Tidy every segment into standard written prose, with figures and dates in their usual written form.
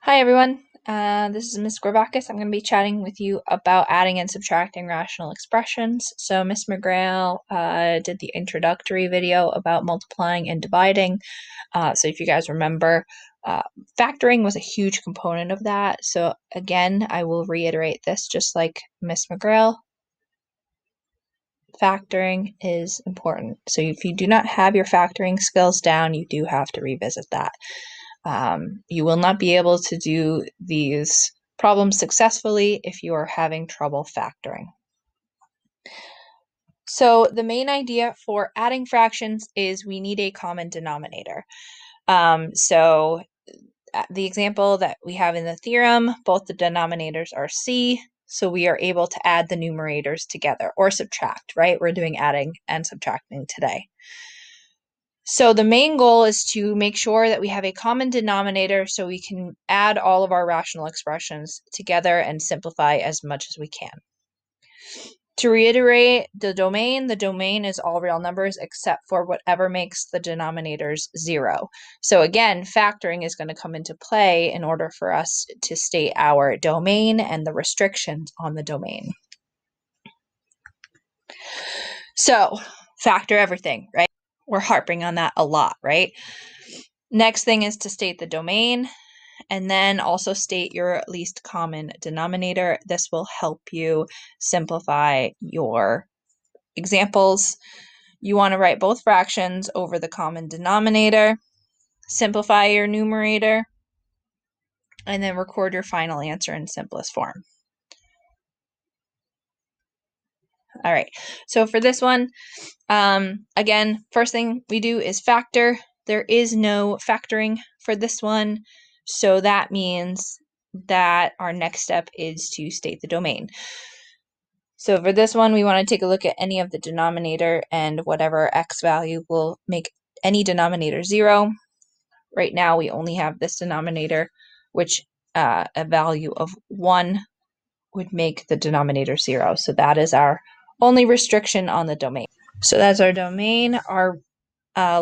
Hi everyone, this is Miss Grabakis. I'm going to be chatting with you about adding and subtracting rational expressions. So Miss McGrail did the introductory video about multiplying and dividing. So if you guys remember, factoring was a huge component of that. So again, I will reiterate this just like Miss McGrail. Factoring is important. So if you do not have your factoring skills down, you do have to revisit that. You will not be able to do these problems successfully if you are having trouble factoring. So the main idea for adding fractions is we need a common denominator. So the example that we have in the theorem, both the denominators are c, so we are able to add the numerators together or subtract, right? We're doing adding and subtracting today. So the main goal is to make sure that we have a common denominator so we can add all of our rational expressions together and simplify as much as we can. To reiterate, the domain is all real numbers except for whatever makes the denominators 0. So again, factoring is going to come into play in order for us to state our domain and the restrictions on the domain. So factor everything, right? We're harping on that a lot, right? Next thing is to state the domain, and then also state your least common denominator. This will help you simplify your examples. You want to write both fractions over the common denominator, simplify your numerator, and then record your final answer in simplest form. All right, so for this one, again, first thing we do is factor. There is no factoring for this one, so that means that our next step is to state the domain. So for this one, we want to take a look at any of the denominator, and whatever x value will make any denominator 0. Right now, we only have this denominator, which a value of 1 would make the denominator 0. So that is our only restriction on the domain. So that's our domain. Our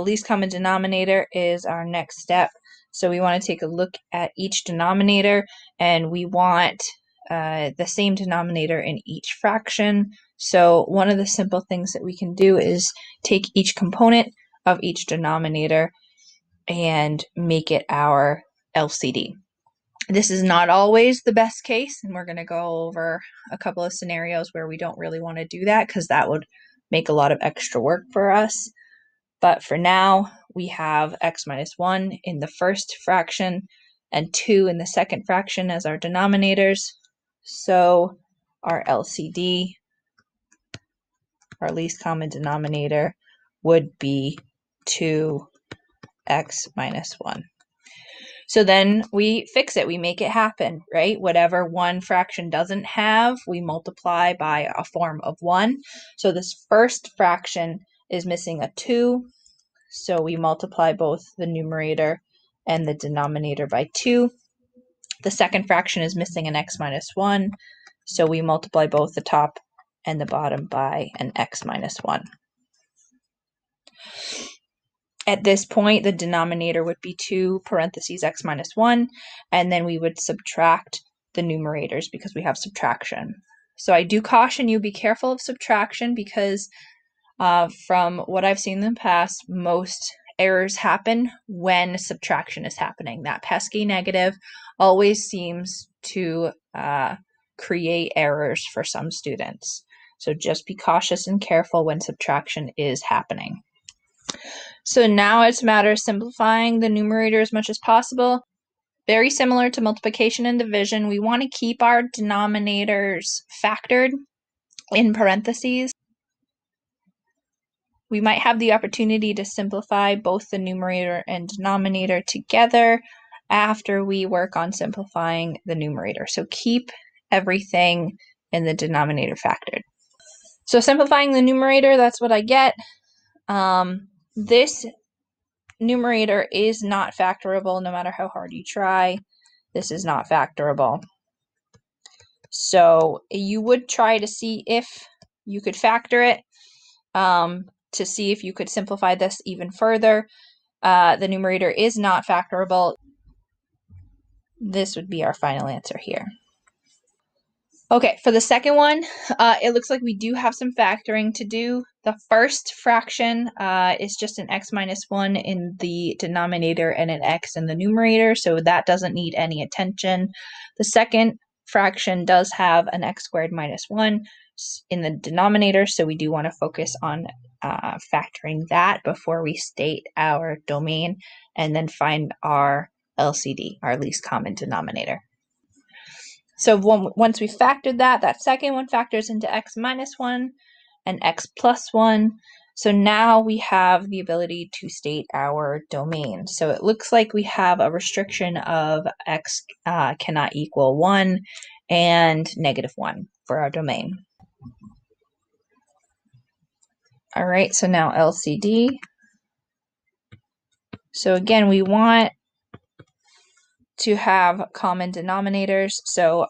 least common denominator is our next step. So we want to take a look at each denominator, and we want the same denominator in each fraction. So one of the simple things that we can do is take each component of each denominator and make it our LCD. This is not always the best case, and we're going to go over a couple of scenarios where we don't really want to do that because that would make a lot of extra work for us. But for now, we have x minus 1 in the first fraction and 2 in the second fraction as our denominators. So our LCD, our least common denominator, would be 2x minus 1. So then we fix it, we make it happen, right? Whatever one fraction doesn't have, we multiply by a form of 1. So this first fraction is missing a 2, so we multiply both the numerator and the denominator by 2. The second fraction is missing an x minus 1, so we multiply both the top and the bottom by an x minus 1. At this point, the denominator would be 2 parentheses x minus 1, and then we would subtract the numerators because we have subtraction. So I do caution you, be careful of subtraction because from what I've seen in the past, most errors happen when subtraction is happening. That pesky negative always seems to create errors for some students. So just be cautious and careful when subtraction is happening. So now it's a matter of simplifying the numerator as much as possible. Very similar to multiplication and division, we want to keep our denominators factored in parentheses. We might have the opportunity to simplify both the numerator and denominator together after we work on simplifying the numerator. So keep everything in the denominator factored. So simplifying the numerator, that's what I get. This numerator is not factorable no matter how hard you try. This is not factorable. So you would try to see if you could factor it, to see if you could simplify this even further. The numerator is not factorable. this would be our final answer here. Okay, for the second one, it looks like we do have some factoring to do. The first fraction is just an x minus 1 in the denominator and an x in the numerator, so that doesn't need any attention. The second fraction does have an x squared minus 1 in the denominator, so we do want to focus on factoring that before we state our domain and then find our LCD, our least common denominator. So once we factored that, that second one factors into x minus 1 and x plus 1. So now we have the ability to state our domain. So it looks like we have a restriction of x cannot equal 1 and -1 for our domain. All right, so now LCD. So again, we want to have common denominators. So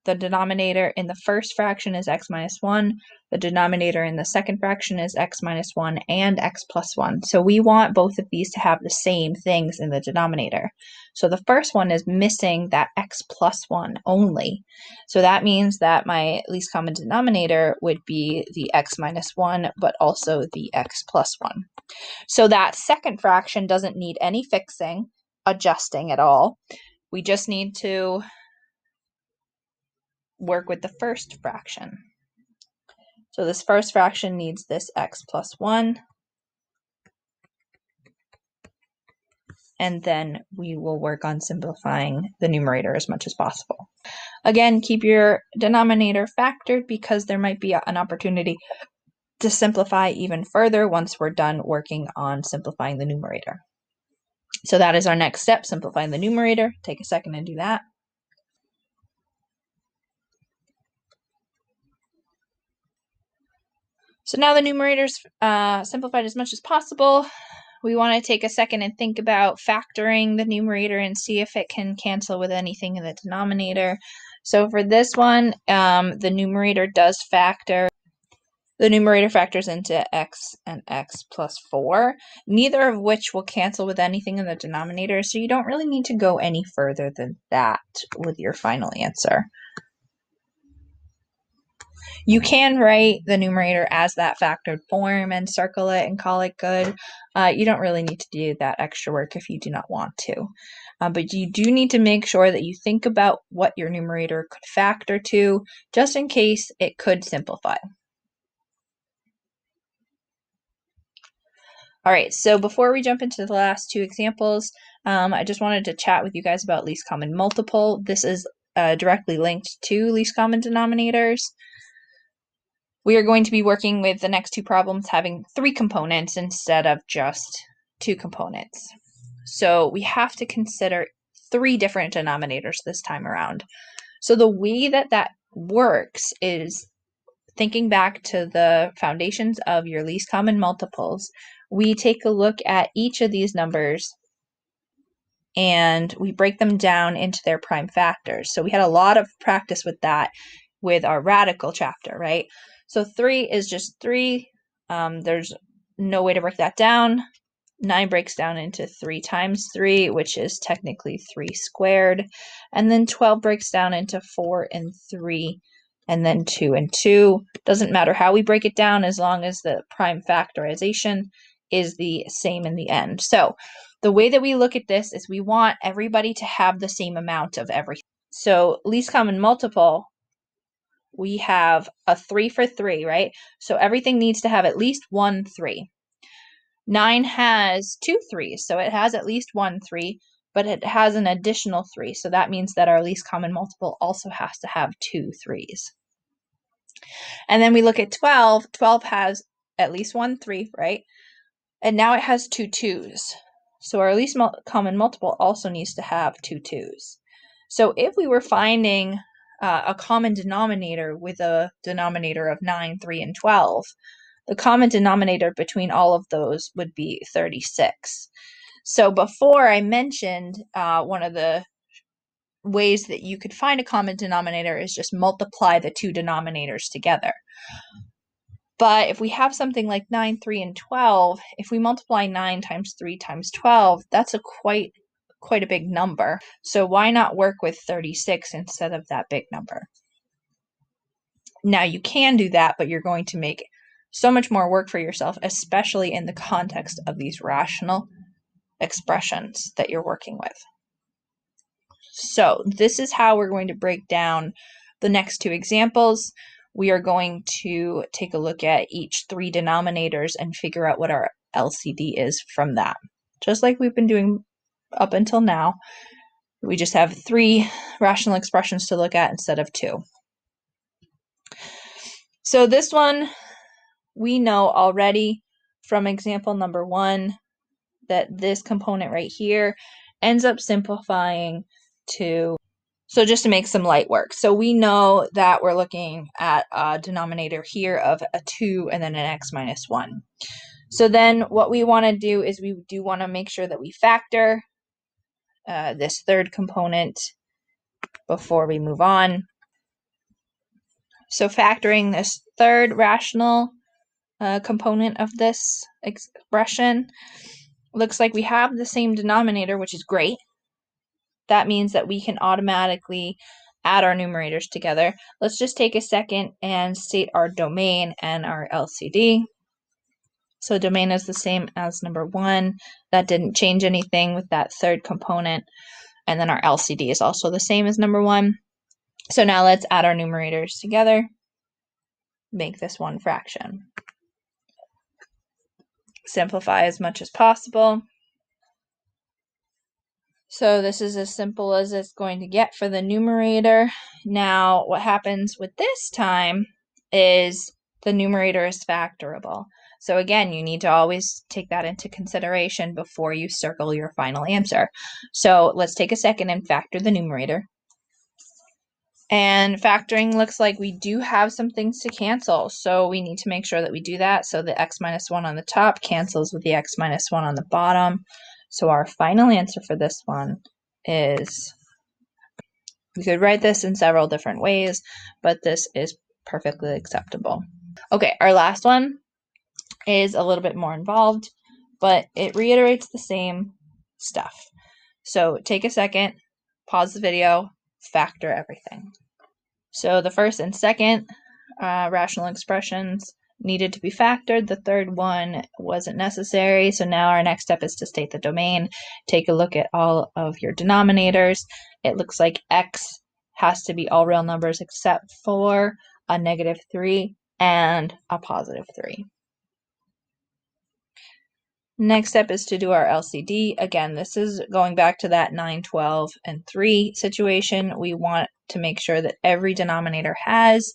the denominator in the first fraction is x minus 1. The denominator in the second fraction is x minus 1 and x plus 1. So we want both of these to have the same things in the denominator. So the first one is missing that x plus 1 only. So that means that my least common denominator would be the x minus 1, but also the x plus 1. So that second fraction doesn't need any fixing, adjusting at all. We just need to work with the first fraction. So this first fraction needs this x plus 1. And then we will work on simplifying the numerator as much as possible. Again, keep your denominator factored because there might be an opportunity to simplify even further once we're done working on simplifying the numerator. So that is our next step, simplifying the numerator. Take a second and do that. So now the numerator's simplified as much as possible. We want to take a second and think about factoring the numerator and see if it can cancel with anything in the denominator. So for this one, the numerator does factor. The numerator factors into x and x plus 4, neither of which will cancel with anything in the denominator, so you don't really need to go any further than that with your final answer. You can write the numerator as that factored form and circle it and call it good. You don't really need to do that extra work if you do not want to. But you do need to make sure that you think about what your numerator could factor to, just in case it could simplify. All right, so before we jump into the last two examples, I just wanted to chat with you guys about least common multiple. This is directly linked to least common denominators. We are going to be working with the next two problems having 3 components instead of just 2 components. So we have to consider 3 different denominators this time around. So the way that that works is thinking back to the foundations of your least common multiples. We take a look at each of these numbers and we break them down into their prime factors. So we had a lot of practice with that with our radical chapter, right? So 3 is just 3. There's no way to break that down. 9 breaks down into 3 times 3, which is technically 3 squared. And then 12 breaks down into 4 and 3, and then 2 and 2. Doesn't matter how we break it down as long as the prime factorization is the same in the end. So the way that we look at this is we want everybody to have the same amount of everything. So least common multiple, we have a 3 for 3, right? So everything needs to have at least 1 3. 9 has 2 3s, so it has at least 1 3, but it has an additional 3. So that means that our least common multiple also has to have 2 3s. And then we look at 12. 12 has at least 1 3, right? And now it has 2 2s. So our least common multiple also needs to have 2 2s. So if we were finding a common denominator with a denominator of 9, 3, and 12, the common denominator between all of those would be 36. So before I mentioned one of the ways that you could find a common denominator is just multiply the 2 denominators together. But if we have something like 9, 3, and 12, if we multiply 9 times 3 times 12, that's a quite quite a big number. So why not work with 36 instead of that big number? Now you can do that, but you're going to make so much more work for yourself, especially in the context of these rational expressions that you're working with. So this is how we're going to break down the next two examples. We are going to take a look at each three denominators and figure out what our LCD is from that. Just like we've been doing up until now, we just have three rational expressions to look at instead of two. So this one, we know already from example number 1 that this component right here ends up simplifying to, so just to make some light work. So we know that we're looking at a denominator here of a 2 and then an x minus 1. So then what we want to do is we do want to make sure that we factor this third component before we move on. So factoring this third rational component of this expression, looks like we have the same denominator, which is great. That means that we can automatically add our numerators together. Let's just take a second and state our domain and our LCD. So domain is the same as number 1. That didn't change anything with that third component. And then our LCD is also the same as number 1. So now let's add our numerators together. Make this one fraction. Simplify as much as possible. So this is as simple as it's going to get for the numerator. Now what happens with this time is the numerator is factorable. So again, you need to always take that into consideration before you circle your final answer. So let's take a second and factor the numerator. And factoring looks like we do have some things to cancel, so we need to make sure that we do that. So the x minus 1 on the top cancels with the x minus 1 on the bottom. So our final answer for this one is, we could write this in several different ways, but this is perfectly acceptable. Okay, our last one is a little bit more involved, but it reiterates the same stuff. So take a second, pause the video, factor everything. So the first and second rational expressions needed to be factored. The third one wasn't necessary. So now our next step is to state the domain. Take a look at all of your denominators. It looks like x has to be all real numbers except for a -3 and a +3. Next step is to do our LCD. Again, this is going back to that 9, 12, and 3 situation. We want to make sure that every denominator has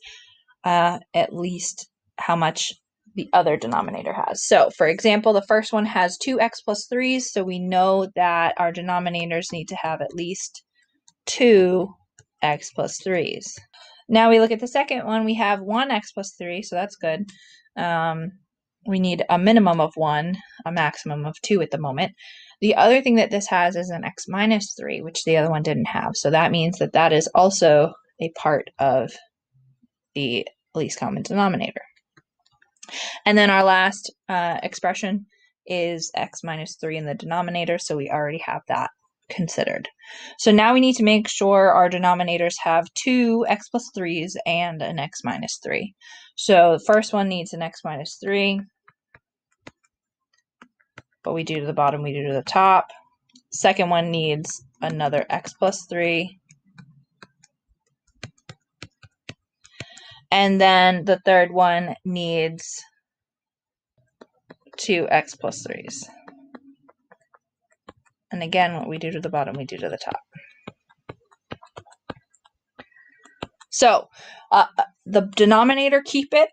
at least how much the other denominator has. So, for example, the first one has 2x plus 3's, so we know that our denominators need to have at least 2x plus 3's. Now we look at the second one, we have 1x plus 3, so that's good. We need a minimum of 1, a maximum of 2 at the moment. The other thing that this has is an x minus 3, which the other one didn't have. So that means that that is also a part of the least common denominator. And then our last expression is x minus 3 in the denominator, so we already have that considered. So now we need to make sure our denominators have 2 x plus 3's and an x minus 3. So the first one needs an x minus 3. What we do to the bottom, we do to the top. Second one needs another x plus 3. And then the third one needs 2x plus 3's. And again, what we do to the bottom, we do to the top. So the denominator, keep it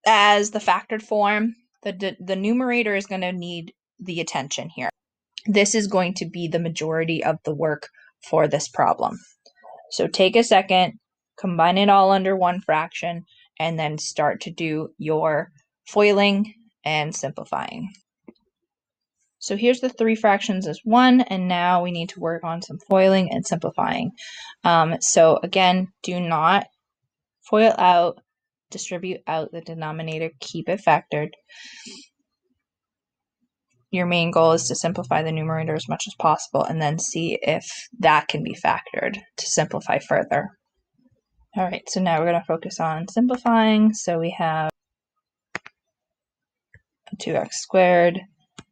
as the factored form. The numerator is going to need the attention here. This is going to be the majority of the work for this problem. So take a second, combine it all under one fraction, and then start to do your foiling and simplifying. So here's the 3 fractions as 1, and now we need to work on some foiling and simplifying. So again, do not FOIL out, distribute out the denominator, keep it factored. your main goal is to simplify the numerator as much as possible and then see if that can be factored to simplify further. All right, so now we're going to focus on simplifying. So we have a 2x squared,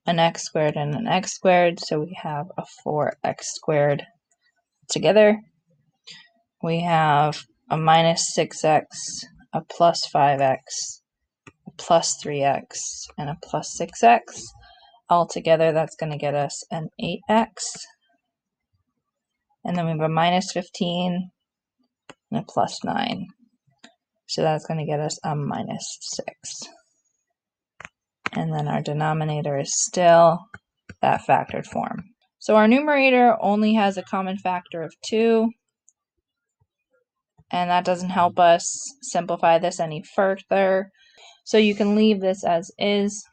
an x squared, and an x squared. So we have a 4x squared together. We have a minus 6x, a plus 5x, a plus 3x, and a plus 6x. Altogether, that's going to get us an 8x. And then we have a minus 15 and a plus 9. So that's going to get us a minus 6. And then our denominator is still that factored form. So our numerator only has a common factor of 2. And that doesn't help us simplify this any further. So you can leave this as is,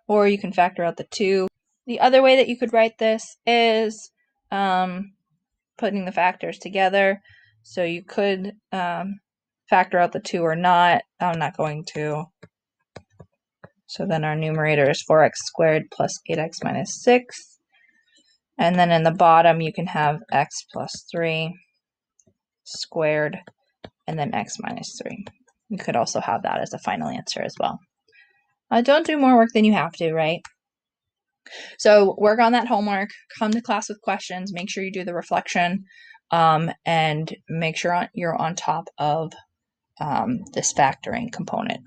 or you can factor out the 2. The other way that you could write this is putting the factors together. So you could factor out the 2 or not. I'm not going to. So then our numerator is 4x squared plus 8x minus 6. And then in the bottom, you can have x plus 3 squared and then x minus 3. You could also have that as a final answer as well. Don't do more work than you have to, right? So work on that homework, come to class with questions, make sure you do the reflection, and make sure you're on top of this factoring component.